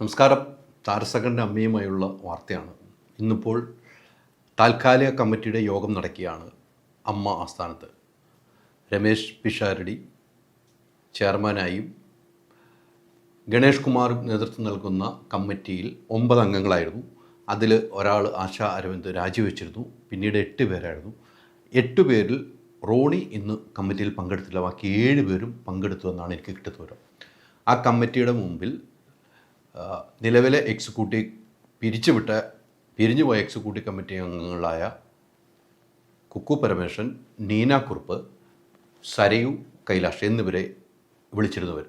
നമസ്കാരം. താരസകറിൻ്റെ അമ്മയുമായുള്ള വാർത്തയാണ്. ഇന്നിപ്പോൾ താൽക്കാലിക കമ്മിറ്റിയുടെ യോഗം നടക്കുകയാണ് അമ്മ ആസ്ഥാനത്ത്. രമേശ് പിഷാരടി ചെയർമാനായും ഗണേഷ് കുമാർ നേതൃത്വം നൽകുന്ന കമ്മിറ്റിയിൽ 9 അംഗങ്ങളായിരുന്നു. അതിൽ ഒരാൾ ആശ അരവിന്ദ് രാജിവെച്ചിരുന്നു. പിന്നീട് 8 പേരായിരുന്നു. 8 പേരിൽ റോണി ഇന്ന് കമ്മിറ്റിയിൽ പങ്കെടുത്തില്ല. ബാക്കി 7 പേരും പങ്കെടുത്തു എന്നാണ് എനിക്ക് കിട്ടുന്ന വിവരം. ആ കമ്മിറ്റിയുടെ മുമ്പിൽ നിലവിലെ എക്സിക്യൂട്ടീവ് പിരിഞ്ഞുപോയ എക്സിക്യൂട്ടീവ് കമ്മിറ്റി അംഗങ്ങളായ കുക്കു പരമേശ്വരൻ, നീന കുറുപ്പ്, സരയു കൈലാഷ് എന്നിവരെ വിളിച്ചിരുന്നവർ.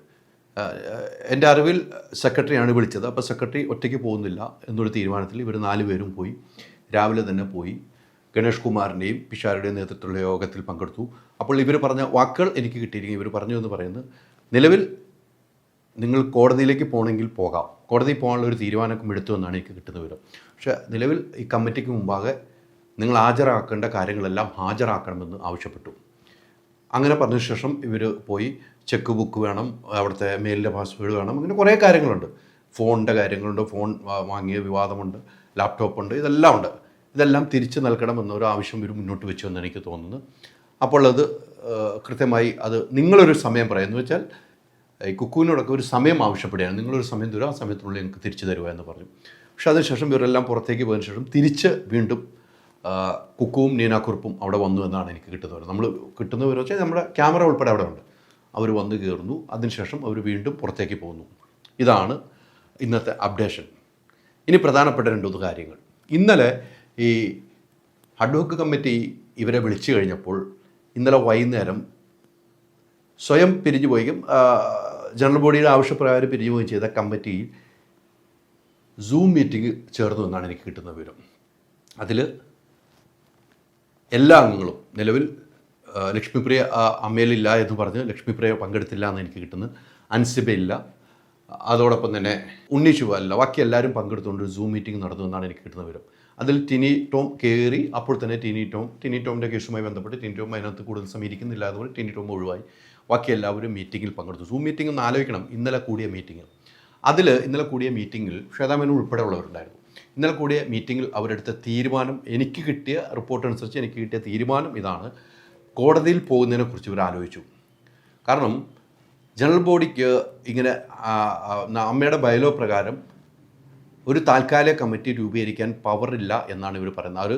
എൻ്റെ അറിവിൽ സെക്രട്ടറിയാണ് വിളിച്ചത്. അപ്പോൾ സെക്രട്ടറി ഒറ്റയ്ക്ക് പോകുന്നില്ല എന്നൊരു തീരുമാനത്തിൽ ഇവർ 4 പേരും പോയി. രാവിലെ തന്നെ പോയി ഗണേഷ് കുമാറിൻ്റെയും പിഷാരുടെയും നേതൃത്വത്തിലുള്ള യോഗത്തിൽ പങ്കെടുത്തു. അപ്പോൾ ഇവർ പറഞ്ഞ വാക്കുകൾ എനിക്ക് കിട്ടിയിരിക്കും. ഇവർ പറഞ്ഞു എന്ന് പറയുന്നത്, നിലവിൽ നിങ്ങൾ കോടതിയിലേക്ക് പോകണമെങ്കിൽ പോകാം, കോടതിയിൽ പോകാനുള്ള ഒരു തീരുമാനമൊക്കെ എടുത്തു എന്നാണ് എനിക്ക് കിട്ടുന്ന വിവരം. പക്ഷേ നിലവിൽ ഈ കമ്മിറ്റിക്ക് മുമ്പാകെ നിങ്ങൾ ഹാജരാക്കേണ്ട കാര്യങ്ങളെല്ലാം ഹാജരാക്കണമെന്ന് ആവശ്യപ്പെട്ടു. അങ്ങനെ പറഞ്ഞ ശേഷം ഇവർ പോയി ചെക്ക് ബുക്ക് വേണം, അവിടുത്തെ മെയിലിൻ്റെ പാസ്വേഡ് വേണം, അങ്ങനെ കുറേ കാര്യങ്ങളുണ്ട്. ഫോണിൻ്റെ കാര്യങ്ങളുണ്ട്, ഫോൺ വാങ്ങിയ വിവാദമുണ്ട്, ലാപ്ടോപ്പുണ്ട്, ഇതെല്ലാം ഉണ്ട്. ഇതെല്ലാം തിരിച്ചു നൽകണമെന്നൊരു ആവശ്യം ഇവർ മുന്നോട്ട് വെച്ചു എന്ന് എനിക്ക് തോന്നുന്നു. അപ്പോൾ അത് കൃത്യമായി അത് നിങ്ങളൊരു സമയം പറയുമെന്ന് വെച്ചാൽ ഈ കുക്കുവിനോടൊക്കെ ഒരു സമയം ആവശ്യപ്പെടുകയാണ്. നിങ്ങളൊരു സമയം തരും, ആ സമയത്തിനുള്ളിൽ എനിക്ക് തിരിച്ചു തരുക എന്ന് പറഞ്ഞു. പക്ഷെ അതിനുശേഷം ഇവരെല്ലാം പുറത്തേക്ക് പോയതിനു ശേഷം തിരിച്ച് വീണ്ടും കുക്കുവും നീനാക്കുറുപ്പും അവിടെ വന്നു എന്നാണ് എനിക്ക് കിട്ടുന്നത്. നമ്മൾ കിട്ടുന്നവർ വെച്ചാൽ നമ്മുടെ ക്യാമറ ഉൾപ്പെടെ അവിടെ ഉണ്ട്. അവർ വന്ന് കയറുന്നു, അതിനുശേഷം അവർ വീണ്ടും പുറത്തേക്ക് പോകുന്നു. ഇതാണ് ഇന്നത്തെ അപ്ഡേഷൻ. ഇനി പ്രധാനപ്പെട്ട 2 കാര്യങ്ങൾ. ഇന്നലെ ഈ അഡ്വോക്ക് കമ്മിറ്റി ഇവരെ വിളിച്ചു കഴിഞ്ഞപ്പോൾ ഇന്നലെ വൈകുന്നേരം സ്വയം പിരിഞ്ഞു പോവുകയും ജനറൽ ബോഡിയുടെ ആവശ്യപ്രകാരം പിരിഞ്ഞു പോവുകയും ചെയ്ത കമ്മിറ്റിയിൽ സൂം മീറ്റിംഗ് ചേർന്നു എന്നാണ് എനിക്ക് കിട്ടുന്ന വിവരം. അതിൽ എല്ലാ അംഗങ്ങളും നിലവിൽ ലക്ഷ്മിപ്രിയ അമ്മയിലില്ല എന്ന് പറഞ്ഞ് ലക്ഷ്മിപ്രിയ പങ്കെടുത്തില്ല എന്ന് എനിക്ക് കിട്ടുന്നു. അൻസിബയില്ല, അതോടൊപ്പം തന്നെ ഉണ്ണിശുവല്ല, ബാക്കി എല്ലാവരും പങ്കെടുത്തുകൊണ്ട് ഒരു സൂം മീറ്റിംഗ് നടന്നു എന്നാണ് എനിക്ക് കിട്ടുന്ന വിവരം. അതിൽ ടിനി ടോം കയറി. അപ്പോൾ തന്നെ ടിനി ടോമിൻ്റെ കേസുമായി ബന്ധപ്പെട്ട് ടിനി ടോം അതിനകത്ത് കൂടുതൽ സമയം ഇരിക്കുന്നില്ല, അതുപോലെ ടിനി ടോം ഒഴിവായി. ബാക്കി എല്ലാവരും മീറ്റിങ്ങിൽ പങ്കെടുത്തു. സൂം മീറ്റിംഗ് ഒന്ന് ആലോചിക്കണം. ഇന്നലെ കൂടിയ മീറ്റിങ്ങിൽ ശ്വേതാമേനോൻ ഉൾപ്പെടെ ഉള്ളവരുണ്ടായിരുന്നു. ഇന്നലെ കൂടിയ മീറ്റിങ്ങിൽ അവരെടുത്ത തീരുമാനം, എനിക്ക് കിട്ടിയ റിപ്പോർട്ട് അനുസരിച്ച് എനിക്ക് കിട്ടിയ തീരുമാനം ഇതാണ്: കോടതിയിൽ പോകുന്നതിനെക്കുറിച്ച് ഇവർ ആലോചിച്ചു. കാരണം ജനറൽ ബോഡിക്ക് ഇങ്ങനെ അമ്മയുടെ ബയലോ പ്രകാരം ഒരു താൽക്കാലിക കമ്മിറ്റി രൂപീകരിക്കാൻ പവറില്ല എന്നാണ് ഇവർ പറയുന്നത്.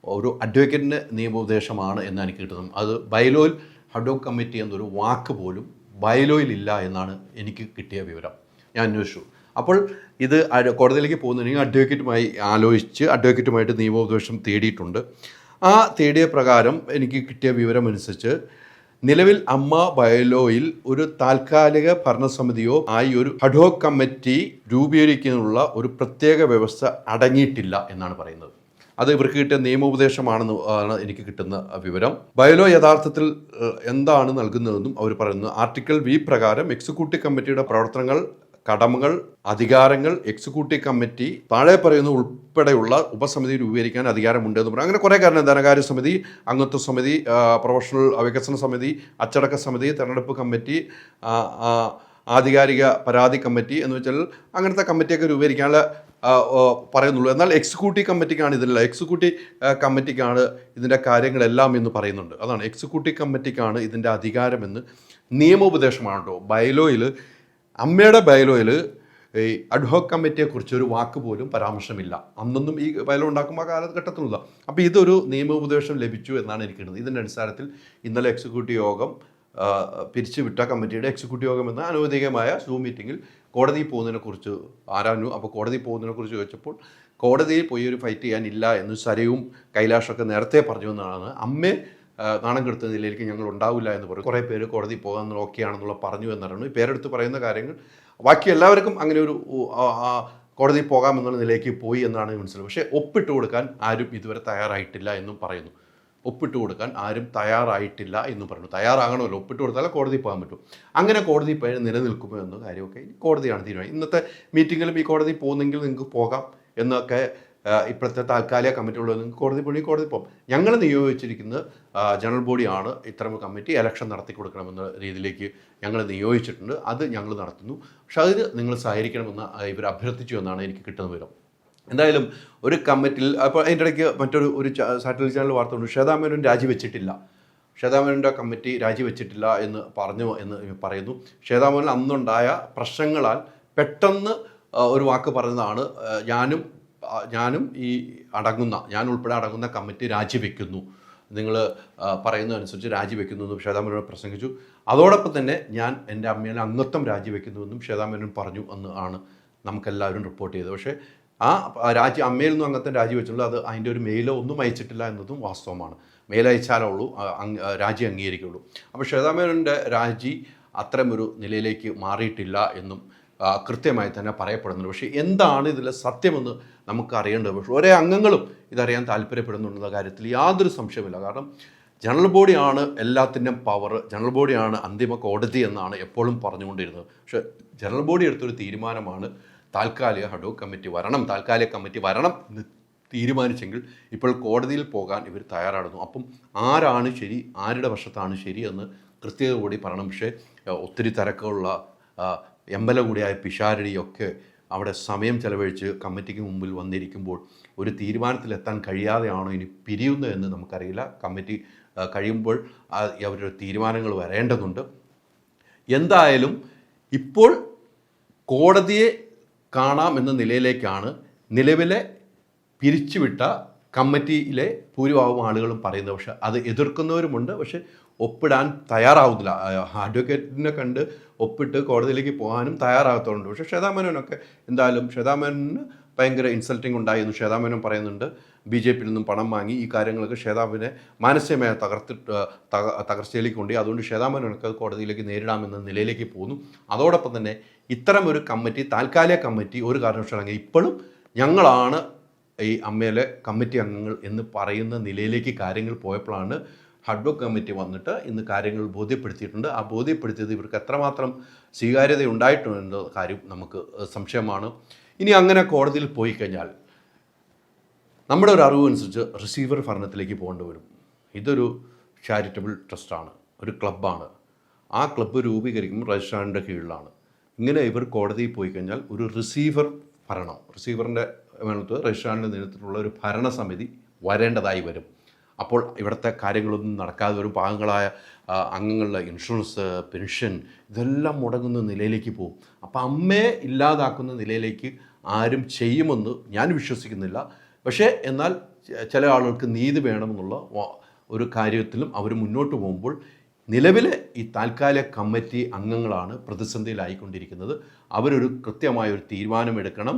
ഒരു അഡ്വക്കേറ്റിൻ്റെ നിയമോപദേശമാണ് എന്നാണ് എനിക്ക് കിട്ടുന്നത്. അത് ബയലോയിൽ അഡ്വോക്ക് കമ്മിറ്റി എന്നൊരു വാക്ക് പോലും ബയലോയിലില്ല എന്നാണ് എനിക്ക് കിട്ടിയ വിവരം. ഞാൻ അന്വേഷിച്ചു. അപ്പോൾ ഇത് കോടതിയിലേക്ക് പോകുന്നുണ്ടെങ്കിൽ അഡ്വക്കേറ്റുമായി ആലോചിച്ച് അഡ്വക്കേറ്റുമായിട്ട് നിയമോപദേശം തേടിയിട്ടുണ്ട്. ആ തേടിയ പ്രകാരം എനിക്ക് കിട്ടിയ വിവരം അനുസരിച്ച് നിലവിൽ അമ്മ ബയലോയിൽ ഒരു താൽക്കാലിക ഭരണസമിതിയോ ആയി ഒരു അഡ്വോക്ക് കമ്മിറ്റി രൂപീകരിക്കാനുള്ള ഒരു പ്രത്യേക വ്യവസ്ഥ അടങ്ങിയിട്ടില്ല എന്നാണ് പറയുന്നത്. അത് ഇവർക്ക് കിട്ടിയ നിയമോപദേശമാണെന്ന് ആണ് എനിക്ക് കിട്ടുന്ന വിവരം. ബയലോ യഥാർത്ഥത്തിൽ എന്താണ് നൽകുന്നതെന്നും അവർ പറയുന്നത്, ആർട്ടിക്കിൾ V പ്രകാരം എക്സിക്യൂട്ടീവ് കമ്മിറ്റിയുടെ പ്രവർത്തനങ്ങൾ, കടമകൾ, അധികാരങ്ങൾ എക്സിക്യൂട്ടീവ് കമ്മിറ്റി താഴെ പറയുന്ന ഉൾപ്പെടെയുള്ള ഉപസമിതി രൂപീകരിക്കാൻ അധികാരമുണ്ടെന്ന് പറയും. അങ്ങനെ കുറേ കാര്യം, ധനകാര്യ സമിതി, അംഗത്വ സമിതി, പ്രൊഫഷണൽ വികസന സമിതി, അച്ചടക്ക സമിതി, തെരഞ്ഞെടുപ്പ് കമ്മിറ്റി, ആധികാരിക പരാതി കമ്മിറ്റി എന്ന് വെച്ചാൽ അങ്ങനത്തെ കമ്മിറ്റിയൊക്കെ രൂപീകരിക്കാനുള്ള പറയുന്നുള്ളൂ. എന്നാൽ എക്സിക്യൂട്ടീവ് കമ്മിറ്റിക്കാണ് ഇതില്ല. എക്സിക്യൂട്ടീവ് കമ്മിറ്റിക്കാണ് ഇതിൻ്റെ കാര്യങ്ങളെല്ലാം എന്ന് പറയുന്നുണ്ട്. അതാണ് എക്സിക്യൂട്ടീവ് കമ്മിറ്റിക്കാണ് ഇതിൻ്റെ അധികാരമെന്ന് നിയമോപദേശമാണ് കേട്ടോ. ബയലോയിൽ, അമ്മയുടെ ബയലോയിൽ ഈ അഡ്വോക്ക് കമ്മിറ്റിയെക്കുറിച്ച് ഒരു വാക്ക് പോലും പരാമർശമില്ല. അന്നൊന്നും ഈ ബയലോ ഉണ്ടാക്കുമ്പോൾ കാലഘട്ടത്തിലുള്ള. അപ്പോൾ ഇതൊരു നിയമോപദേശം ലഭിച്ചു എന്നാണ് എനിക്ക് കിട്ടുന്നത്. ഇതിൻ്റെ അടിസ്ഥാനത്തിൽ ഇന്നലെ എക്സിക്യൂട്ടീവ് യോഗം പിരിച്ചുവിട്ട കമ്മിറ്റിയുടെ എക്സിക്യൂട്ടീവ് യോഗം എന്ന അനൗദ്യോഗികമായ സൂം മീറ്റിങ്ങിൽ കോടതിയിൽ പോകുന്നതിനെക്കുറിച്ച് ആരാഞ്ഞു. അപ്പോൾ കോടതിയിൽ പോകുന്നതിനെക്കുറിച്ച് ചോദിച്ചപ്പോൾ കോടതിയിൽ പോയി ഒരു ഫൈറ്റ് ചെയ്യാനില്ല എന്ന് സരയും കൈലാഷൊക്കെ നേരത്തെ പറഞ്ഞു എന്നാണ്. അമ്മയെ നാണം കെടുത്ത നിലയിലേക്ക് ഞങ്ങൾ ഉണ്ടാവില്ല എന്ന് പറയും. കുറേ പേര് കോടതിയിൽ പോകാൻ ഓക്കെയാണെന്നുള്ള പറഞ്ഞു എന്നറിയുന്നു. ഈ പേരെടുത്ത് പറയുന്ന കാര്യങ്ങൾ ബാക്കി എല്ലാവർക്കും അങ്ങനെ ഒരു കോടതിയിൽ പോകാമെന്നുള്ള നിലയ്ക്ക് പോയി എന്നാണ് മനസ്സിലായത്. പക്ഷേ ഒപ്പിട്ട് കൊടുക്കാൻ ആരും ഇതുവരെ തയ്യാറായിട്ടില്ല എന്നും പറയുന്നു. ഒപ്പിട്ട് കൊടുക്കാൻ ആരും തയ്യാറായിട്ടില്ല എന്നും പറഞ്ഞു. തയ്യാറാകണമല്ലോ, ഒപ്പിട്ട് കൊടുത്താലേ കോടതിയിൽ പോകാൻ പറ്റും. അങ്ങനെ കോടതി നിലനിൽക്കുമോ എന്ന കാര്യമൊക്കെ കോടതിയാണ് തീരുമാനം. ഇന്നത്തെ മീറ്റിങ്ങിലും ഈ കോടതിയിൽ പോകുന്നെങ്കിൽ നിങ്ങൾക്ക് പോകാം എന്നൊക്കെ ഇപ്പോഴത്തെ താൽക്കാലിക കമ്മിറ്റികളൊന്നും കോടതി പോയി കോടതി പോകും. ഞങ്ങൾ നിയോഗിച്ചിരിക്കുന്നത് ജനറൽ ബോഡിയാണ് ഇത്തരം കമ്മിറ്റി ഇലക്ഷൻ നടത്തി കൊടുക്കണമെന്ന രീതിയിലേക്ക് ഞങ്ങൾ നിയോഗിച്ചിട്ടുണ്ട്. അത് ഞങ്ങൾ നടത്തുന്നു. പക്ഷെ അതിന് നിങ്ങൾ സഹകരിക്കണമെന്ന് ഇവർ അഭ്യർത്ഥിച്ചു എന്നാണ് എനിക്ക് കിട്ടുന്ന വിവരം. എന്തായാലും ഒരു കമ്മിറ്റിയിൽ അപ്പോൾ അതിൻ്റെ ഇടയ്ക്ക് മറ്റൊരു സാറ്റലൈറ്റ് ചാനൽ വാർത്ത ഉണ്ട്, ശ്വേതാ മേനോൻ രാജിവെച്ചിട്ടില്ല, ശ്വേതാ മേനോൻ്റെ കമ്മിറ്റി രാജിവെച്ചിട്ടില്ല എന്ന് പറഞ്ഞു എന്ന് പറയുന്നു. ശ്വേതാ മേനോൻ അന്നുണ്ടായ പ്രശ്നങ്ങളാൽ പെട്ടെന്ന് ഒരു വാക്ക് പറഞ്ഞതാണ്, ഞാനും ഈ ഞാൻ ഉൾപ്പെടെ അടങ്ങുന്ന കമ്മിറ്റി രാജിവെക്കുന്നു, നിങ്ങൾ പറയുന്നതനുസരിച്ച് രാജിവെക്കുന്നു എന്നും ശ്വേതാ മേനോൻ പ്രസംഗിച്ചു. അതോടൊപ്പം തന്നെ ഞാൻ എൻ്റെ അമ്മയുടെ അംഗത്വം രാജിവെക്കുന്നുവെന്നും ശ്വേതാ മേനോൻ പറഞ്ഞു എന്ന് ആണ് നമുക്കെല്ലാവരും റിപ്പോർട്ട് ചെയ്തത്. പക്ഷേ ആ അമ്മയിൽ നിന്നും അംഗത്വം രാജിവെച്ചുള്ളൂ, അത് അതിൻ്റെ ഒരു മെയിലോ ഒന്നും അയച്ചിട്ടില്ല എന്നതും വാസ്തവമാണ്. മെയിലയച്ചാലേ ഉള്ളൂ രാജി അംഗീകരിക്കുള്ളൂ. അപ്പോൾ ശ്വേതാ മേനോൻ്റെ രാജി അത്തരമൊരു നിലയിലേക്ക് മാറിയിട്ടില്ല എന്നും കൃത്യമായി തന്നെ പറയപ്പെടുന്നുണ്ട്. പക്ഷേ എന്താണ് ഇതിലെ സത്യമെന്ന് നമുക്ക് അറിയേണ്ടത്. പക്ഷേ ഒരേ അംഗങ്ങളും ഇതറിയാൻ താല്പര്യപ്പെടുന്നുണ്ടെന്ന കാര്യത്തിൽ യാതൊരു സംശയമില്ല. കാരണം ജനറൽ ബോഡിയാണ് എല്ലാത്തിൻ്റെയും പവർ, ജനറൽ ബോഡിയാണ് അന്തിമ കോടതി എന്നാണ് എപ്പോഴും പറഞ്ഞുകൊണ്ടിരുന്നത്. പക്ഷേ ജനറൽ ബോഡി എടുത്തൊരു തീരുമാനമാണ് താൽക്കാലിക ഹഡോക് കമ്മിറ്റി വരണം എന്ന് തീരുമാനിച്ചെങ്കിൽ ഇപ്പോൾ കോടതിയിൽ പോകാൻ ഇവർ തയ്യാറാടുന്നു. അപ്പം ആരാണ് ശരി, ആരുടെ വശത്താണ് ശരി എന്ന് കൃത്യത കൂടി പറയണം. പക്ഷേ ഒത്തിരി തിരക്കുള്ള എംഎൽഎ കൂടിയായ പിഷാരടിയൊക്കെ അവിടെ സമയം ചെലവഴിച്ച് കമ്മിറ്റിക്ക് മുമ്പിൽ വന്നിരിക്കുമ്പോൾ ഒരു തീരുമാനത്തിലെത്താൻ കഴിയാതെയാണോ ഇനി പിരിയുന്നതെന്ന് നമുക്കറിയില്ല. കമ്മിറ്റി കഴിയുമ്പോൾ അവരുടെ തീരുമാനങ്ങൾ വരേണ്ടതുണ്ട്. എന്തായാലും ഇപ്പോൾ കോടതിയെ കാണാം എന്ന നിലയിലേക്കാണ് നിലവിലെ പിരിച്ചുവിട്ട കമ്മിറ്റിയിലെ ഭൂരിഭാഗം ആളുകളും പറയുന്നത്. പക്ഷേ അത് എതിർക്കുന്നവരുമുണ്ട്. പക്ഷേ ഒപ്പിടാൻ തയ്യാറാവുന്നില്ല. അഡ്വക്കേറ്റിനെ കണ്ട് ഒപ്പിട്ട് കോടതിയിലേക്ക് പോകാനും തയ്യാറാകത്തുണ്ട്. പക്ഷേ ശ്വേതാ മേനോനൊക്കെ എന്തായാലും ശ്വേതാ മേനോന് ഭയങ്കര ഇൻസൾട്ടിങ് ഉണ്ടായിരുന്നു. ശ്വേതാ മേനോൻ പറയുന്നുണ്ട് BJP-യിൽ നിന്നും പണം വാങ്ങി ഈ കാര്യങ്ങളൊക്കെ ശ്വേതാവിനെ മാനസികമായി തകർച്ചയിലേക്ക് കൊണ്ടുപോയി. അതുകൊണ്ട് ശ്വേതാ മേനോനൊക്കെ കോടതിയിലേക്ക് നേരിടാമെന്ന നിലയിലേക്ക് പോകുന്നു. അതോടൊപ്പം തന്നെ ഇത്തരം ഒരു കമ്മിറ്റി, താൽക്കാലിക കമ്മിറ്റി ഒരു കാരണവശാലും ഇപ്പോഴും ഞങ്ങളാണ് ഈ അമ്മയിലെ കമ്മിറ്റി അംഗങ്ങൾ എന്ന് പറയുന്ന നിലയിലേക്ക് കാര്യങ്ങൾ പോയപ്പോഴാണ് ഹഡ്ബോക് കമ്മിറ്റി വന്നിട്ട് ഇന്ന് കാര്യങ്ങൾ ബോധ്യപ്പെടുത്തിയിട്ടുണ്ട്. ആ ബോധ്യപ്പെടുത്തിയത് ഇവർക്ക് എത്രമാത്രം സ്വീകാര്യത ഉണ്ടായിട്ടുണ്ടെന്ന കാര്യം നമുക്ക് സംശയമാണ്. ഇനി അങ്ങനെ കോടതിയിൽ പോയി കഴിഞ്ഞാൽ നമ്മുടെ ഒരു അറിവനുസരിച്ച് റിസീവർ ഭരണത്തിലേക്ക് പോകേണ്ടി വരും. ഇതൊരു ചാരിറ്റബിൾ ട്രസ്റ്റാണ്, ഒരു ക്ലബ്ബാണ്. ആ ക്ലബ്ബ് രൂപീകരിക്കുമ്പോൾ രജിസ്ട്രാറിൻ്റെ കീഴിലാണ്. ഇങ്ങനെ ഇവർ കോടതിയിൽ പോയി കഴിഞ്ഞാൽ ഒരു റിസീവറിൻ്റെ മേളത്ത് രജിസ്ട്രാറിൻ്റെ നേതൃത്വത്തിലുള്ള ഒരു ഭരണസമിതി വരേണ്ടതായി വരും. അപ്പോൾ ഇവിടുത്തെ കാര്യങ്ങളൊന്നും നടക്കാതെ ഒരു പാവങ്ങളായ അംഗങ്ങളുടെ ഇൻഷുറൻസ്, പെൻഷൻ ഇതെല്ലാം മുടങ്ങുന്ന നിലയിലേക്ക് പോകും. അപ്പോൾ അമ്മയെ ഇല്ലാതാക്കുന്ന നിലയിലേക്ക് ആരും ചെയ്യുമെന്ന് ഞാൻ വിശ്വസിക്കുന്നില്ല. പക്ഷേ എന്നാൽ ചില ആളുകൾക്ക് നീതി വേണമെന്നുള്ള ഒരു കാര്യത്തിലും അവർ മുന്നോട്ട് പോകുമ്പോൾ നിലവിലെ ഈ താൽക്കാലിക കമ്മിറ്റി അംഗങ്ങളാണ് പ്രതിസന്ധിയിലായിക്കൊണ്ടിരിക്കുന്നത്. അവരൊരു കൃത്യമായൊരു തീരുമാനമെടുക്കണം.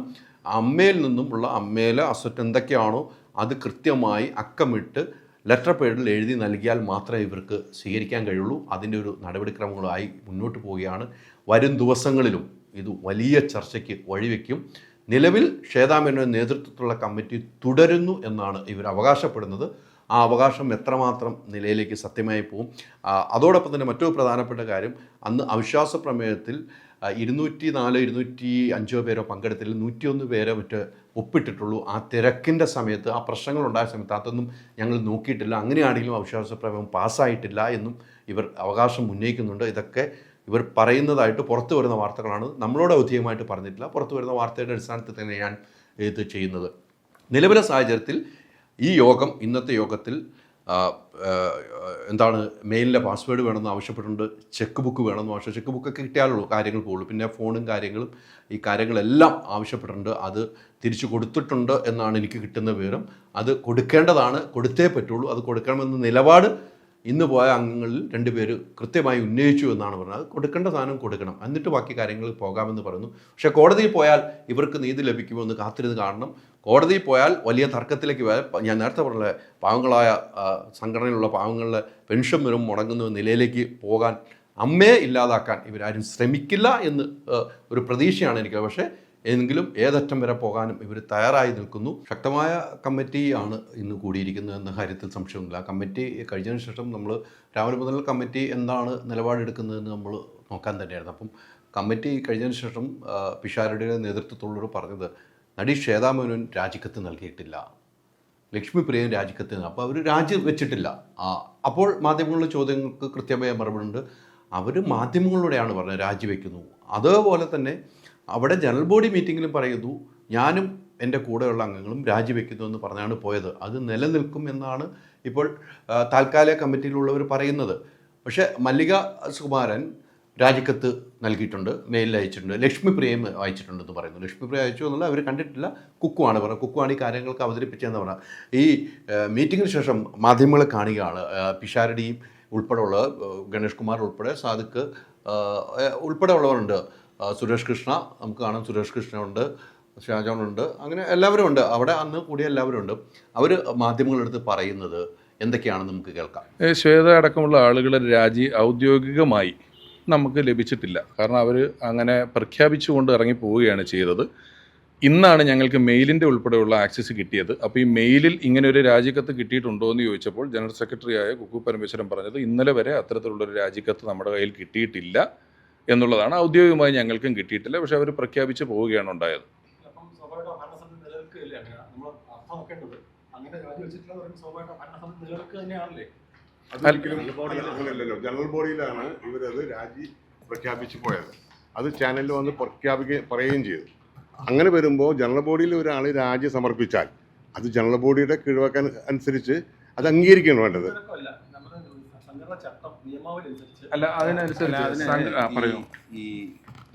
അമ്മയിൽ നിന്നുമുള്ള അമ്മയിലെ അസറ്റ് എന്തൊക്കെയാണോ അത് കൃത്യമായി അക്കമിട്ട് ലെറ്റർ പേഡിൽ എഴുതി നൽകിയാൽ മാത്രമേ ഇവർക്ക് സ്വീകരിക്കാൻ കഴിയുള്ളൂ. അതിൻ്റെ ഒരു നടപടിക്രമങ്ങളായി മുന്നോട്ട് പോവുകയാണ്. വരും ദിവസങ്ങളിലും ഇത് വലിയ ചർച്ചയ്ക്ക് വഴിവെക്കും. നിലവിൽ ശ്വേതാ മേനോൻ നേതൃത്വത്തിലുള്ള കമ്മിറ്റി തുടരുന്നു എന്നാണ് ഇവർ അവകാശപ്പെടുന്നത്. ആ അവകാശം എത്രമാത്രം നിലയിലേക്ക് സത്യമായി പോകും. അതോടൊപ്പം തന്നെ മറ്റൊരു പ്രധാനപ്പെട്ട കാര്യം, അന്ന് അവിശ്വാസ പ്രമേയത്തിൽ 205 പേരോ പങ്കെടുത്തതിൽ 101 പേരോ മറ്റ് ഒപ്പിട്ടിട്ടുള്ളൂ. ആ തിരക്കിൻ്റെ സമയത്ത്, ആ പ്രശ്നങ്ങളുണ്ടായ സമയത്ത് അതൊന്നും ഞങ്ങൾ നോക്കിയിട്ടില്ല. അങ്ങനെയാണെങ്കിലും അവിശ്വാസ പ്രമേയം പാസ്സായിട്ടില്ല എന്നും ഇവർ അവകാശം ഉന്നയിക്കുന്നുണ്ട്. ഇതൊക്കെ ഇവർ പറയുന്നതായിട്ട് പുറത്തു വരുന്ന വാർത്തകളാണ്, നമ്മളോട് ഔദ്യോഗികമായിട്ട് പറഞ്ഞിട്ടില്ല. പുറത്തു വരുന്ന വാർത്തയുടെ അടിസ്ഥാനത്തിൽ തന്നെ ഞാൻ ഇത് ചെയ്യുന്നത്. നിലവിലെ സാഹചര്യത്തിൽ ഈ യോഗം, ഇന്നത്തെ യോഗത്തിൽ എന്താണ് മെയിലിലെ പാസ്വേഡ് വേണമെന്ന് ആവശ്യപ്പെട്ടിട്ടുണ്ട്, ചെക്ക് ബുക്ക് വേണമെന്ന് ആവശ്യം. ചെക്ക് ബുക്കൊക്കെ കിട്ടിയാലുള്ളൂ കാര്യങ്ങൾ പോകുള്ളൂ. പിന്നെ ഫോണും കാര്യങ്ങളും ഈ കാര്യങ്ങളെല്ലാം ആവശ്യപ്പെട്ടിട്ടുണ്ട്. അത് തിരിച്ചു കൊടുത്തിട്ടുണ്ട് എന്നാണ് എനിക്ക് കിട്ടുന്ന വിവരം. അത് കൊടുക്കേണ്ടതാണ്, കൊടുത്തേ പറ്റുള്ളൂ. അത് കൊടുക്കണമെന്ന നിലപാട് ഇന്ന് പോയ അംഗങ്ങളിൽ 2 പേര് കൃത്യമായി ഉന്നയിച്ചു എന്നാണ് പറഞ്ഞത്. അത് കൊടുക്കേണ്ട സാധനം കൊടുക്കണം, എന്നിട്ട് ബാക്കി കാര്യങ്ങളിൽ പോകാമെന്ന് പറയുന്നു. പക്ഷേ കോടതിയിൽ പോയാൽ ഇവർക്ക് നീതി ലഭിക്കുമോ എന്ന് കാത്തിരുന്ന് കാണണം. കോടതിയിൽ പോയാൽ വലിയ തർക്കത്തിലേക്ക് പോയാൽ, ഞാൻ നേരത്തെ പറഞ്ഞ പാവങ്ങളായ സംഘടനയിലുള്ള പാവങ്ങളുടെ പെൻഷൻ വരും മുടങ്ങുന്ന നിലയിലേക്ക് പോകാൻ, അമ്മയെ ഇല്ലാതാക്കാൻ ഇവരാരും ശ്രമിക്കില്ല എന്ന് ഒരു പ്രതീക്ഷയാണ് എനിക്ക്. പക്ഷേ എങ്കിലും ഏതറ്റം വരെ പോകാനും ഇവർ തയ്യാറായി നിൽക്കുന്നു. ശക്തമായ കമ്മിറ്റിയാണ് ഇന്ന് കൂടിയിരിക്കുന്നത് എന്ന കാര്യത്തിൽ സംശയമൊന്നുമില്ല. കമ്മിറ്റി കഴിഞ്ഞതിന് ശേഷം നമ്മൾ രാവിലെ മുതൽ കമ്മിറ്റി എന്താണ് നിലപാടെടുക്കുന്നതെന്ന് നമ്മൾ നോക്കാൻ തന്നെയായിരുന്നു. അപ്പം കമ്മിറ്റി കഴിഞ്ഞതിന് ശേഷം പിഷാരടിയുടെ നേതൃത്വത്തിലുള്ളവർ പറഞ്ഞത് നടി ശ്വേതാ മേനോൻ രാജിക്കത്ത് നൽകിയിട്ടില്ല, ലക്ഷ്മിപ്രിയൻ രാജിക്കത്ത്, അപ്പോൾ അവർ രാജി വെച്ചിട്ടില്ല. അപ്പോൾ മാധ്യമങ്ങളുടെ ചോദ്യങ്ങൾക്ക് കൃത്യമായ മറുപടി ഉണ്ട്. അവർ മാധ്യമങ്ങളിലൂടെയാണ് പറഞ്ഞത് രാജിവെക്കുന്നു. അതേപോലെ തന്നെ അവിടെ ജനറൽ ബോഡി മീറ്റിങ്ങിലും പറയുന്നു ഞാനും എൻ്റെ കൂടെയുള്ള അംഗങ്ങളും രാജിവെക്കുന്നു എന്ന് പറഞ്ഞാണ് പോയത്. അത് നിലനിൽക്കും എന്നാണ് ഇപ്പോൾ താൽക്കാലിക കമ്മിറ്റിയിലുള്ളവർ പറയുന്നത്. പക്ഷേ മല്ലിക സുകുമാരൻ രാജിക്കത്ത് നൽകിയിട്ടുണ്ട്, മെയിലിൽ അയച്ചിട്ടുണ്ട്, ലക്ഷ്മിപ്രിയയും അയച്ചിട്ടുണ്ടെന്ന് പറയുന്നു. ലക്ഷ്മിപ്രിയ അയച്ചു എന്നുള്ള അവർ കണ്ടിട്ടില്ല, കുക്കുവാണ് പറഞ്ഞത്. കുക്കുവാണ് ഈ കാര്യങ്ങൾക്ക് അവതരിപ്പിച്ചതെന്ന് പറഞ്ഞാൽ ഈ മീറ്റിങ്ങിന് ശേഷം മാധ്യമങ്ങളെ കാണുകയാണ് പിഷാരടിയും ഉൾപ്പെടെയുള്ള ഗണേഷ് കുമാർ ഉൾപ്പെടെ സാദിഖ് ഉൾപ്പെടെ ഉള്ളവരുണ്ട്, സുരേഷ് കൃഷ്ണ നമുക്ക് കാണാം, സുരേഷ് കൃഷ്ണനുണ്ട്, ഷാജോണുണ്ട്, അങ്ങനെ എല്ലാവരും ഉണ്ട്. അവിടെ അന്ന് കൂടിയ എല്ലാവരും ഉണ്ട്. അവർ മാധ്യമങ്ങളെടുത്ത് പറയുന്നത് എന്തൊക്കെയാണെന്ന് നമുക്ക് കേൾക്കാം. ശ്വേത അടക്കമുള്ള ആളുകളുടെ രാജി ഔദ്യോഗികമായി നമുക്ക് ലഭിച്ചിട്ടില്ല. കാരണം അവർ അങ്ങനെ പ്രഖ്യാപിച്ചുകൊണ്ട് ഇറങ്ങി പോവുകയാണ് ചെയ്തത്. ഇന്നാണ് ഞങ്ങൾക്ക് മെയിലിൻ്റെ ഉൾപ്പെടെയുള്ള ആക്സസ് കിട്ടിയത്. അപ്പോൾ ഈ മെയിലിൽ ഇങ്ങനെ ഒരു രാജിക്കത്ത് കിട്ടിയിട്ടുണ്ടോ എന്ന് ചോദിച്ചപ്പോൾ ജനറൽ സെക്രട്ടറിയായ കുക്കു പരമേശ്വരൻ പറഞ്ഞത് ഇന്നലെ വരെ അത്തരത്തിലുള്ളൊരു രാജിക്കത്ത് നമ്മുടെ കയ്യിൽ കിട്ടിയിട്ടില്ല എന്നുള്ളതാണ്. ഔദ്യോഗികമായി ഞങ്ങൾക്കും കിട്ടിയിട്ടില്ല. പക്ഷെ അവർ പ്രഖ്യാപിച്ച് പോവുകയാണ് ഉണ്ടായത്. അങ്ങനെയല്ലല്ലോ, ജനറൽ ബോഡിയിലാണ് ഇവരത് രാജി പ്രഖ്യാപിച്ച് പോയത്. അത് ചാനലിൽ വന്ന് പറയുകയും ചെയ്തു. അങ്ങനെ വരുമ്പോൾ ജനറൽ ബോഡിയിൽ ഒരാൾ രാജി സമർപ്പിച്ചാൽ അത് ജനറൽ ബോഡിയുടെ കീഴ്വഴക്കം അനുസരിച്ച് അത് അംഗീകരിക്കണം വേണ്ടത്. അല്ല, അതിനനുസരിച്ച് ഈ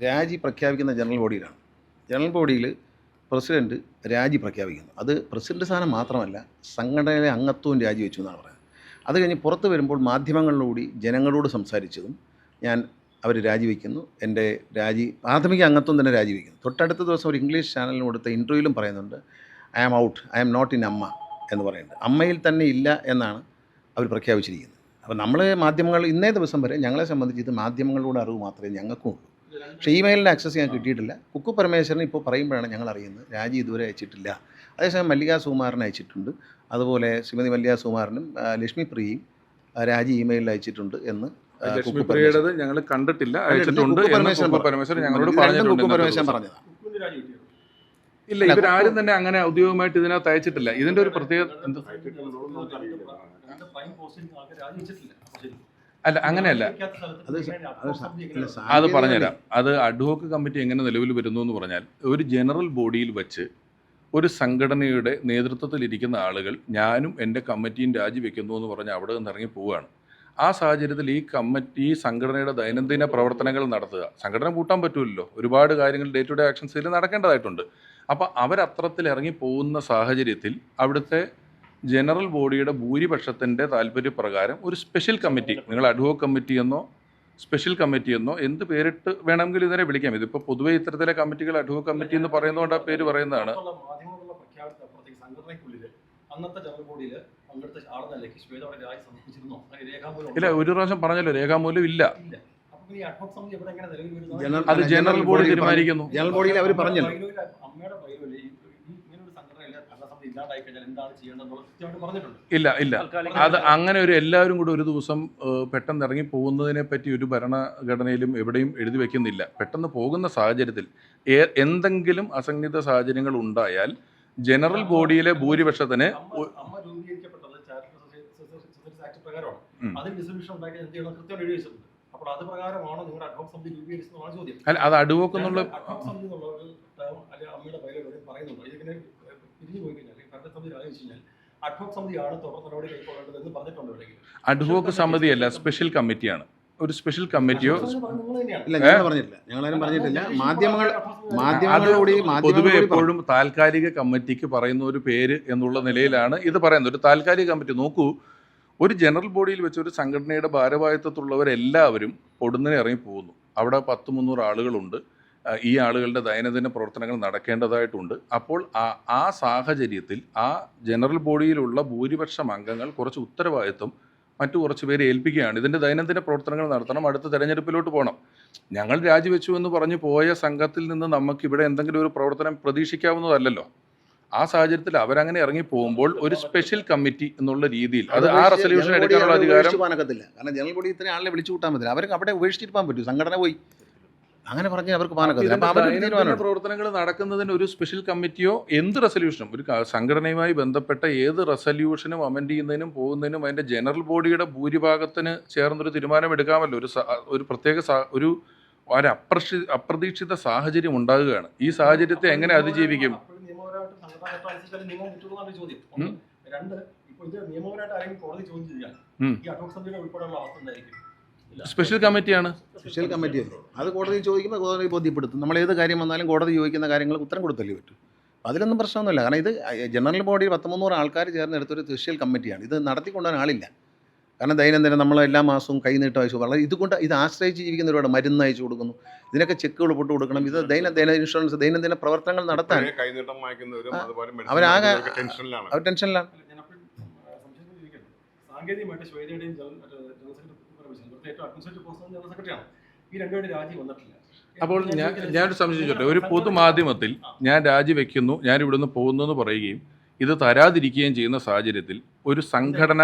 രാജി പ്രഖ്യാപിക്കുന്ന ജനറൽ ബോഡിയിലാണ്. ജനറൽ ബോഡിയിൽ പ്രസിഡന്റ് രാജി പ്രഖ്യാപിക്കുന്നു. അത് പ്രസിഡന്റ് സ്ഥാനം മാത്രമല്ല, സംഘടനയിലെ അംഗത്വവും രാജിവെച്ചു എന്നാണ് പറയുന്നത്. അത് കഴിഞ്ഞ് പുറത്ത് വരുമ്പോൾ മാധ്യമങ്ങളിലൂടെ ജനങ്ങളോട് സംസാരിച്ചതും അവർ രാജിവെക്കുന്നു, എൻ്റെ പ്രാഥമിക അംഗത്വം തന്നെ രാജിവെക്കുന്നു. തൊട്ടടുത്ത ദിവസം ഒരു ഇംഗ്ലീഷ് ചാനലിന് കൊടുത്ത ഇൻ്റർവ്യൂവിലും പറയുന്നുണ്ട് I am out, I am not in AMMA എന്ന് പറയുന്നുണ്ട്. അമ്മയിൽ തന്നെ ഇല്ല എന്നാണ് അവർ പ്രഖ്യാപിച്ചിരിക്കുന്നത്. അപ്പോൾ നമ്മൾ മാധ്യമങ്ങൾ ഇന്നേ ദിവസം വരെ ഞങ്ങളെ സംബന്ധിച്ച് ഇത് മാധ്യമങ്ങളുടെ അറിവ് മാത്രമേ ഞങ്ങൾക്കും ഉള്ളൂ. പക്ഷേ ഇമെയിലിൻ്റെ ആക്സസ് ഞാൻ കിട്ടിയിട്ടില്ല. കുക്കു പരമേശ്വരൻ ഇപ്പോൾ പറയുമ്പോഴാണ് ഞങ്ങൾ അറിയുന്നത് രാജി ഇതുവരെ അയച്ചിട്ടില്ല. അതേസമയം മല്ലിക സുകുമാരൻ അയച്ചിട്ടുണ്ട്. അതുപോലെ ശ്രീമതി മല്ലിക സുകുമാരനും ലക്ഷ്മിപ്രിയയും രാജി ഇമെയിലിൽ അയച്ചിട്ടുണ്ട് എന്ന് ലക്ഷ്മിപ്രിയയുടേത് ഞങ്ങൾ കണ്ടിട്ടില്ല, അയച്ചിട്ടുണ്ട് എന്ന് പരമേശ്വരൻ ഞങ്ങളോട് പറഞ്ഞതാണ്. ഇല്ല, ഇവരാരും തന്നെ അങ്ങനെ ഔദ്യോഗികമായിട്ട് ഇതിനകത്ത് അയച്ചിട്ടില്ല. ഇതിന്റെ ഒരു പ്രത്യേകത അല്ല, അങ്ങനെയല്ല, അത് പറഞ്ഞുതരാം. അത് അഡ്ഹോക്ക് കമ്മിറ്റി എങ്ങനെ നിലവിൽ വരുന്നു എന്ന് പറഞ്ഞാൽ, ഒരു ജനറൽ ബോഡിയിൽ വെച്ച് ഒരു സംഘടനയുടെ നേതൃത്വത്തിലിരിക്കുന്ന ആളുകൾ ഞാനും എൻ്റെ കമ്മിറ്റിയും രാജിവെക്കുന്നു എന്ന് പറഞ്ഞ് അവിടെ നിന്ന് ഇറങ്ങി പോവുകയാണ്. ആ സാഹചര്യത്തിൽ ഈ സംഘടനയുടെ ദൈനംദിന പ്രവർത്തനങ്ങൾ നടത്തുക, സംഘടന കൂട്ടാൻ പറ്റുമല്ലോ, ഒരുപാട് കാര്യങ്ങൾ ഡേ ടു ഡേ ആക്ഷൻസിൽ നടക്കേണ്ടതായിട്ടുണ്ട്. അപ്പോൾ അവരത്രത്തിൽ ഇറങ്ങി പോകുന്ന സാഹചര്യത്തിൽ അവിടുത്തെ ജനറൽ ബോഡിയുടെ ഭൂരിപക്ഷത്തിൻ്റെ താല്പര്യപ്രകാരം ഒരു സ്പെഷ്യൽ കമ്മിറ്റി, നിങ്ങൾ അഡ്ഹോക്ക് കമ്മിറ്റി എന്നോ സ്പെഷ്യൽ കമ്മിറ്റി എന്നോ എന്ത് പേരിട്ട് വേണമെങ്കിലും ഇതിനെ വിളിക്കാം. ഇതിപ്പോൾ പൊതുവേ ഇത്തരത്തിലെ കമ്മിറ്റികൾ അഡ്ഹോക്ക് കമ്മിറ്റി എന്ന് പറയുന്നതുകൊണ്ട് ആ പേര് പറയുന്നതാണ്. ഇല്ല, ഒരു പ്രാവശ്യം പറഞ്ഞല്ലോ, രേഖാമൂലം ഇല്ല. അത് ജനറൽ ബോഡി തീരുമാനിക്കുന്നു. ജനറൽ ബോഡിയിൽ അവർ പറഞ്ഞല്ലോ. ഇല്ല, അത് അങ്ങനെ ഒരു എല്ലാവരും കൂടെ ഒരു ദിവസം പെട്ടെന്ന് ഇറങ്ങി പോകുന്നതിനെ പറ്റി ഒരു ഭരണഘടനയിലും എവിടെയും എഴുതി വെക്കുന്നില്ല. പെട്ടെന്ന് പോകുന്ന സാഹചര്യത്തിൽ എന്തെങ്കിലും അസംഗത സാഹചര്യങ്ങൾ ഉണ്ടായാൽ ജനറൽ ബോഡിയിലെ ഭൂരിപക്ഷത്തിന് അല്ല, അത് അഡ്വോക്ക് എന്നുള്ള അഡ്വോക്ക് സമിതിയല്ല, സ്പെഷ്യൽ കമ്മിറ്റിയാണ്. ഒരു സ്പെഷ്യൽ കമ്മിറ്റിയോ പറഞ്ഞിട്ടില്ല. പൊതുവെ എപ്പോഴും താൽക്കാലിക കമ്മിറ്റിക്ക് പറയുന്ന ഒരു പേര് എന്നുള്ള നിലയിലാണ് ഇത് പറയുന്നത്. ഒരു താൽക്കാലിക കമ്മിറ്റി നോക്കൂ, ഒരു ജനറൽ ബോഡിയിൽ വെച്ച് ഒരു സംഘടനയുടെ ഭാരവാഹിത്വത്തിലുള്ളവരെല്ലാവരും പൊടുന്നതിന് ഇറങ്ങി പോകുന്നു. അവിടെ 100-300 ആളുകളുണ്ട്. ഈ ആളുകളുടെ ദൈനംദിന പ്രവർത്തനങ്ങൾ നടക്കേണ്ടതായിട്ടുണ്ട്. അപ്പോൾ ആ സാഹചര്യത്തിൽ ആ ജനറൽ ബോഡിയിലുള്ള ഭൂരിപക്ഷം അംഗങ്ങൾ കുറച്ച് ഉത്തരവാദിത്വം മറ്റു കുറച്ച് പേരെ ഏൽപ്പിക്കുകയാണ്. ഇതിൻ്റെ ദൈനംദിന പ്രവർത്തനങ്ങൾ നടത്തണം, അടുത്ത തെരഞ്ഞെടുപ്പിലോട്ട് പോകണം. ഞങ്ങൾ രാജിവെച്ചു എന്ന് പറഞ്ഞ് പോയ സംഘത്തിൽ നിന്ന് നമുക്കിവിടെ എന്തെങ്കിലും ഒരു പ്രവർത്തനം പ്രതീക്ഷിക്കാവുന്നതല്ലല്ലോ. ആ സാഹചര്യത്തിൽ അവരങ്ങനെ ഇറങ്ങി പോകുമ്പോൾ ഒരു സ്പെഷ്യൽ കമ്മിറ്റി എന്നുള്ള രീതിയിൽ അത് ആ റെസൊല്യൂഷൻ എടുക്കാനുള്ള അധികാരം കാരണം ജനറൽ ബോഡി ഇത്രയും ആളെ വിളിച്ചു കൂട്ടാൻ പറ്റില്ല. അവർക്ക് അവിടെ ഉപേക്ഷിച്ചിട്ട് പോകാൻ പറ്റും. സംഘടന പോയി അങ്ങനെ പറഞ്ഞാൽ അവർക്ക് പാനക്കത്തില്ല. അപ്പോൾ അവരുടെ ദൈനംദിന തീരുമാനമാണ്. പ്രവർത്തനങ്ങൾ നടക്കുന്നതിന് ഒരു സ്പെഷ്യൽ കമ്മിറ്റിയോ എന്ത് റെസൊല്യൂഷനും ഒരു സംഘടനയുമായി ബന്ധപ്പെട്ട ഏത് റെസൊല്യൂഷനും അമെൻഡ് ചെയ്യുന്നതിനും പോകുന്നതിനും അതിന്റെ ജനറൽ ബോഡിയുടെ ഭൂരിഭാഗത്തിന് ചേർന്നൊരു തീരുമാനം എടുക്കാമല്ലോ. ഒരു പ്രത്യേക ഒരു അപ്രതീക്ഷിത സാഹചര്യം ഉണ്ടാകുകയാണ്. ഈ സാഹചര്യത്തെ എങ്ങനെ അതിജീവിക്കും? നിയമപരമായിട്ട് സംഘടനാ ചട്ടം അനുസരിച്ചാണ് നീങ്ങാൻ പറ്റുള്ളൂ ചോദ്യം. ഒന്ന്. രണ്ട്, ഇപ്പോൾ ഇത് നിയമപരമായിട്ട് ആരെങ്കിലും കോടതി ചോദ്യം ചെയ്യാൻ ഈ അഡ്വോക് സമിതിയുടെ ഉൾപ്പെടെയുള്ള അവസ്ഥ എന്തായിരിക്കും? സ്പെഷ്യൽ കമ്മിറ്റിയാണ്. സ്പെഷ്യൽ കമ്മിറ്റി അല്ലേ, അത് കോടതി ചോദിക്കുമ്പോൾ കോടതി ബോധ്യപ്പെടുത്തും. നമ്മൾ ഏത് കാര്യം വന്നാലും കോടതി ചോദിക്കുന്ന കാര്യങ്ങൾക്ക് ഉത്തരം കൊടുത്തല്ലേ പറ്റൂ. അതിലൊന്നും പ്രശ്നമൊന്നുമില്ല. കാരണം ഇത് ജനറൽ ബോഡി 1300 ആൾക്കാർ ചേർന്നെടുത്തൊരു സ്പെഷ്യൽ കമ്മിറ്റിയാണ്. ഇത് നടത്തിക്കൊണ്ടുപോകാൻ ആളില്ല. കാരണം ദൈനംദിനം നമ്മൾ എല്ലാ മാസവും കൈനീട്ടം അയച്ചു വളരെ ഇതുകൊണ്ട് ഇത് ആശ്രയിച്ച് ജീവിക്കുന്ന ഒരുപാട് മരുന്ന് അയച്ചു കൊടുക്കുന്നു. ഇതിനൊക്കെ ചെക്കുകൾ പൊട്ട് കൊടുക്കണം. ഇത് ദൈനംദിന ഇൻഷുറൻസ് ദൈനംദിന പ്രവർത്തനങ്ങൾ നടത്താൻ കൈനീട്ടം വാങ്ങിക്കുന്നവരും അതുപോലെ അവരാകെ ടെൻഷനിലാണ്. അവർ ടെൻഷനിലാണ്. ഞാൻ അപ്പോൾ സംശയിക്കുന്നത് സാങ്കേതികമായിട്ട് ശ്വേതയുടെയും ജനറൽ സെക്രട്ടറി ഏറ്റവും അഡ്മിനിസ്ട്രേറ്റീവ് പേഴ്സൺ ജനറൽ സെക്രട്ടറിയാണ്. ഈ രണ്ടുപേരുടെ രാജി വന്നിട്ടില്ല. അപ്പോൾ ഞാനൊരു സംശയം ചോദിച്ചോട്ടെ. ഒരു പൊതുമാധ്യമത്തിൽ ഞാൻ രാജിവെക്കുന്നു, ഞാൻ ഇവിടുന്ന് പോകുന്നു എന്ന് പറയുകയും ഇത് തരാതിരിക്കുകയും ചെയ്യുന്ന സാഹചര്യത്തിൽ ഒരു സംഘടന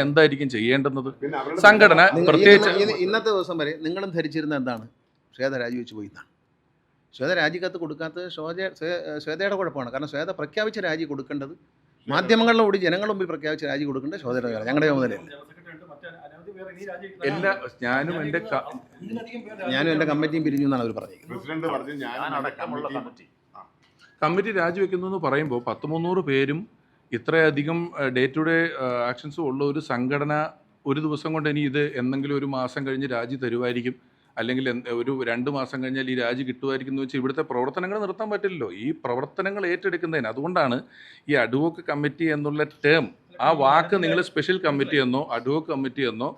എന്തായിരിക്കും ചെയ്യേണ്ടുന്നത്? സംഘടന പ്രത്യേകിച്ച് ഇന്നത്തെ ദിവസം വരെ നിങ്ങളും ധരിച്ചിരുന്ന എന്താണ്? ശ്വേത രാജിവെച്ച് പോയി എന്നാണ്. ശ്വേത രാജിക്കത്ത് കൊടുക്കാത്തത് ശ്വേതയുടെ കുഴപ്പമാണ്. കാരണം ശ്വേത പ്രഖ്യാപിച്ച രാജി കൊടുക്കേണ്ടത് മാധ്യമങ്ങളിലൂടെ ജനങ്ങളുടെ മുമ്പിൽ പ്രഖ്യാപിച്ച രാജി കൊടുക്കേണ്ടത് ശ്വേതയുടെ കാര്യം, ഞങ്ങളുടെ ചുമതലയല്ല. ഞാനും എൻ്റെ കമ്മിറ്റിയും പിരിഞ്ഞു എന്നാണ് അവർ പറഞ്ഞത്. പ്രസിഡന്റ് പറഞ്ഞു ഞാൻ കമ്മിറ്റി രാജിവെക്കുന്നു എന്ന് പറയുമ്പോൾ 1300 പേരും ഇത്രയധികം ഡേ ടു ഡേ ആക്ഷൻസും ഉള്ള ഒരു സംഘടന ഒരു ദിവസം കൊണ്ട് ഇനി ഇത് എന്തെങ്കിലും ഒരു മാസം കഴിഞ്ഞ് രാജി തരുമായിരിക്കും, അല്ലെങ്കിൽ ഒരു 2 മാസം കഴിഞ്ഞാൽ ഈ രാജി കിട്ടുമായിരിക്കും എന്ന് വെച്ചാൽ ഇവിടുത്തെ പ്രവർത്തനങ്ങൾ നിർത്താൻ പറ്റില്ലല്ലോ. ഈ പ്രവർത്തനങ്ങൾ ഏറ്റെടുക്കുന്നതിന് അതുകൊണ്ടാണ് ഈ അഡ്വോക്ക് കമ്മിറ്റി എന്നുള്ള ടേം, ആ വാക്ക് നിങ്ങൾ സ്പെഷ്യൽ കമ്മിറ്റി എന്നോ അഡ്വോക്ക് കമ്മിറ്റി എന്നോ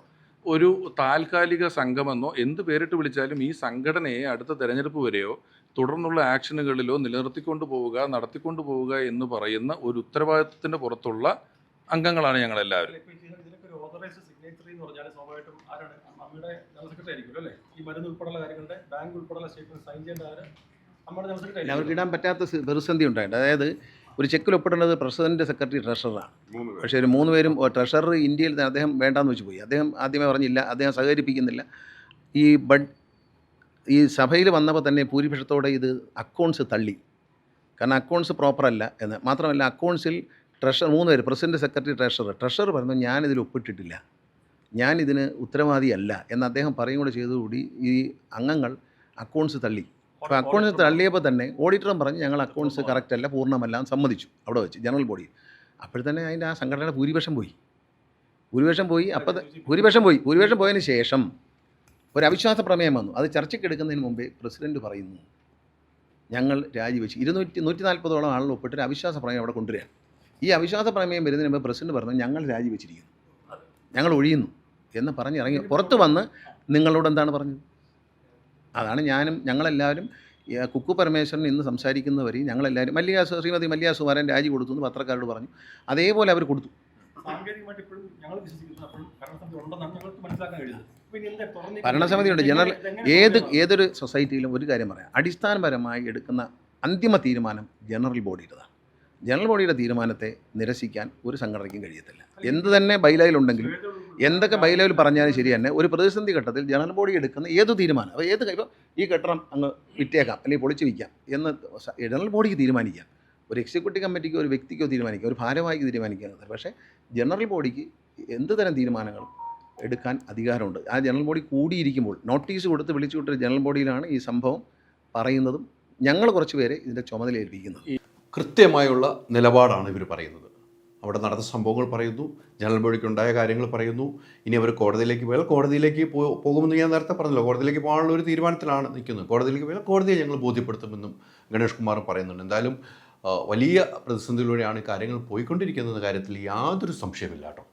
ഒരു താൽക്കാലിക സംഘമെന്നോ എന്ത് പേരിട്ട് വിളിച്ചാലും ഈ സംഘടനയെ അടുത്ത തെരഞ്ഞെടുപ്പ് വരെയോ തുടർന്നുള്ള ആക്ഷനുകളിലോ നിലനിർത്തിക്കൊണ്ടു പോവുക, നടത്തിക്കൊണ്ടു പോവുക എന്ന് പറയുന്ന ഒരു ഉത്തരവാദിത്വത്തിന്റെ പുറത്തുള്ള അംഗങ്ങളാണ് ഞങ്ങളെല്ലാവരും. ഇതിനൊക്കെ ഒരു ഓതറൈസ്ഡ് സിഗ്നേച്ചറി എന്ന് പറഞ്ഞാൽ സ്വാഭാവികമായിട്ടും ആരാണ്? അമ്മയുടെ ജനറൽ സെക്രട്ടറി ആയിരിക്കും അല്ലേ? ഈ മരുന്ന് ഉൾപ്പെടെയുള്ള കാര്യങ്ങളുടെ ബാങ്ക് ഉൾപ്പെടെയുള്ള സ്റ്റേറ്റ്മെന്റ് സൈൻ ചെയ്യേണ്ട അമ്മയുടെ ജനറൽ സെക്രട്ടറി. അവർക്ക് ഇടാൻ പറ്റാത്ത പ്രതിസന്ധി ഉണ്ടായിട്ടുണ്ട്. അതായത് ഒരു ചെക്കിൽ ഒപ്പിടേണ്ടത് പ്രസിഡന്റ്, സെക്രട്ടറി, ട്രഷററാണ്. പക്ഷേ ഒരു 3 പേരും ട്രഷറർ ഇന്ത്യയിൽ അദ്ദേഹം വേണ്ടാന്ന് വെച്ച് പോയി. അദ്ദേഹം ആദ്യമേ പറഞ്ഞില്ല, അദ്ദേഹം സഹകരിപ്പിക്കുന്നില്ല. ഈ സഭയിൽ വന്നപ്പോൾ തന്നെ ഭൂരിപക്ഷത്തോടെ ഇത് അക്കൗണ്ട്സ് തള്ളി. കാരണം അക്കൗണ്ട്സ് പ്രോപ്പറല്ല എന്ന് മാത്രമല്ല, അക്കൗണ്ട്സിൽ 3 പേര് പ്രസിഡന്റ്, സെക്രട്ടറി, ട്രഷറർ പറഞ്ഞു ഞാനിതിൽ ഒപ്പിട്ടിട്ടില്ല, ഞാനിതിന് ഉത്തരവാദിയല്ല എന്ന് അദ്ദേഹം പറയും കൂടെ ചെയ്തതോടുകൂടി ഈ അംഗങ്ങൾ അക്കൗണ്ട്സ് തള്ളി. അപ്പോൾ അക്കൗണ്ട്സ് തള്ളിയപ്പോൾ തന്നെ ഓഡിറ്ററും പറഞ്ഞ് ഞങ്ങൾ അക്കൗണ്ട്സ് കറക്റ്റ് അല്ല, പൂർണ്ണമല്ല എന്ന് സമ്മതിച്ചു അവിടെ വെച്ച് ജനറൽ ബോഡി. അപ്പോഴത്തന്നെ അതിൻ്റെ ആ സംഘടനയുടെ ഭൂരിപക്ഷം പോയി. ഭൂരിപക്ഷം പോയതിന് ശേഷം ഒരു അവിശ്വാസ പ്രമേയം വന്നു. അത് ചർച്ചയ്ക്ക് എടുക്കുന്നതിന് മുമ്പേ പ്രസിഡന്റ് പറയുന്നു ഞങ്ങൾ രാജിവെച്ച് 140ഓളം ആളുകൾ ഒപ്പിട്ടൊരു അവിശ്വാസ പ്രമേയം അവിടെ കൊണ്ടുവരികയാണ്. ഈ അവിശ്വാസ പ്രമേയം വരുന്നതിന് മുമ്പ് പ്രസിഡന്റ് പറഞ്ഞു ഞങ്ങൾ രാജിവെച്ചിരിക്കുന്നു, ഞങ്ങൾ ഒഴിയുന്നു എന്ന് പറഞ്ഞിറങ്ങി പുറത്ത് വന്ന് നിങ്ങളോട് എന്താണ് പറഞ്ഞത്? അതാണ് ഞങ്ങളെല്ലാവരും കുക്കു പരമേശ്വരൻ ഇന്ന് സംസാരിക്കുന്നവരെയും ഞങ്ങളെല്ലാവരും ശ്രീമതി മല്ലിക സുമാരൻ രാജി കൊടുത്തു എന്ന് പത്രക്കാരോട് പറഞ്ഞു. അതേപോലെ അവർ കൊടുത്തു. സാങ്കേതികമായിട്ട് ഇപ്പോഴും ഞങ്ങൾ വിശ്വസിക്കുന്നു അപ്പോഴും ഭരണസമിതി ഉണ്ടെന്നാണ് ഞങ്ങൾക്ക് മനസ്സിലാക്കാൻ കഴിയുന്നത്. ഭരണസമിതിയുണ്ട്. ഏതൊരു സൊസൈറ്റിയിലും ഒരു കാര്യം പറയാം, അടിസ്ഥാനപരമായി എടുക്കുന്ന അന്തിമ തീരുമാനം ജനറൽ ബോഡിയുടേതാണ്. ജനറൽ ബോഡിയുടെ തീരുമാനത്തെ നിരസിക്കാൻ ഒരു സംഘടനയ്ക്കും കഴിയത്തില്ല. എന്ത് തന്നെ ബൈലയിലുണ്ടെങ്കിലും എന്തൊക്കെ ബൈലയിൽ പറഞ്ഞാലും ശരി തന്നെ ഒരു പ്രതിസന്ധി ഘട്ടത്തിൽ ജനറൽ ബോഡി എടുക്കുന്ന ഏത് തീരുമാനം, അപ്പോൾ ഇപ്പോൾ ഈ കെട്ടിടം അങ്ങ് വിറ്റേക്കാം അല്ലെങ്കിൽ പൊളിച്ചു വിൽക്കാം എന്ന് ജനറൽ ബോഡിക്ക് തീരുമാനിക്കാം. ഒരു എക്സിക്യൂട്ടീവ് കമ്മിറ്റിക്കോ ഒരു വ്യക്തിക്കോ തീരുമാനിക്കാം, ഒരു ഭാരവാഹിക്ക് തീരുമാനിക്കാവുന്നത്. പക്ഷേ ജനറൽ ബോഡിക്ക് എന്ത് തരം തീരുമാനങ്ങളും എടുക്കാൻ അധികാരമുണ്ട്. ആ ജനറൽ ബോഡി കൂടിയിരിക്കുമ്പോൾ നോട്ടീസ് കൊടുത്ത് വിളിച്ചു വിട്ടൊരു ജനറൽ ബോഡിയിലാണ് ഈ സംഭവം പറയുന്നതും ഞങ്ങൾ കുറച്ച് പേരെ ഇതിൻ്റെ ചുമതല ഏൽപ്പിക്കുന്നത്. കൃത്യമായുള്ള നിലപാടാണ് ഇവർ പറയുന്നത്. അവിടെ നടന്ന സംഭവങ്ങൾ പറയുന്നു, ജനറൽ ബോഡിക്കുണ്ടായ കാര്യങ്ങൾ പറയുന്നു. ഇനി അവർ കോടതിയിലേക്ക് പോയാൽ കോടതിയിലേക്ക് പോകുമെന്ന് ഞാൻ നേരത്തെ പറഞ്ഞല്ലോ. കോടതിയിലേക്ക് പോകാനുള്ള ഒരു തീരുമാനത്തിലാണ് നിൽക്കുന്നത്. കോടതിയിലേക്ക് പോയാൽ കോടതിയെ ഞങ്ങൾ ബോധ്യപ്പെടുത്തുമെന്നും ഗണേഷ് കുമാറും പറയുന്നുണ്ട്. എന്തായാലും വലിയ പ്രതിസന്ധിയിലൂടെയാണ് കാര്യങ്ങൾ പോയിക്കൊണ്ടിരിക്കുന്ന കാര്യത്തിൽ യാതൊരു സംശയമില്ല കേട്ടോ.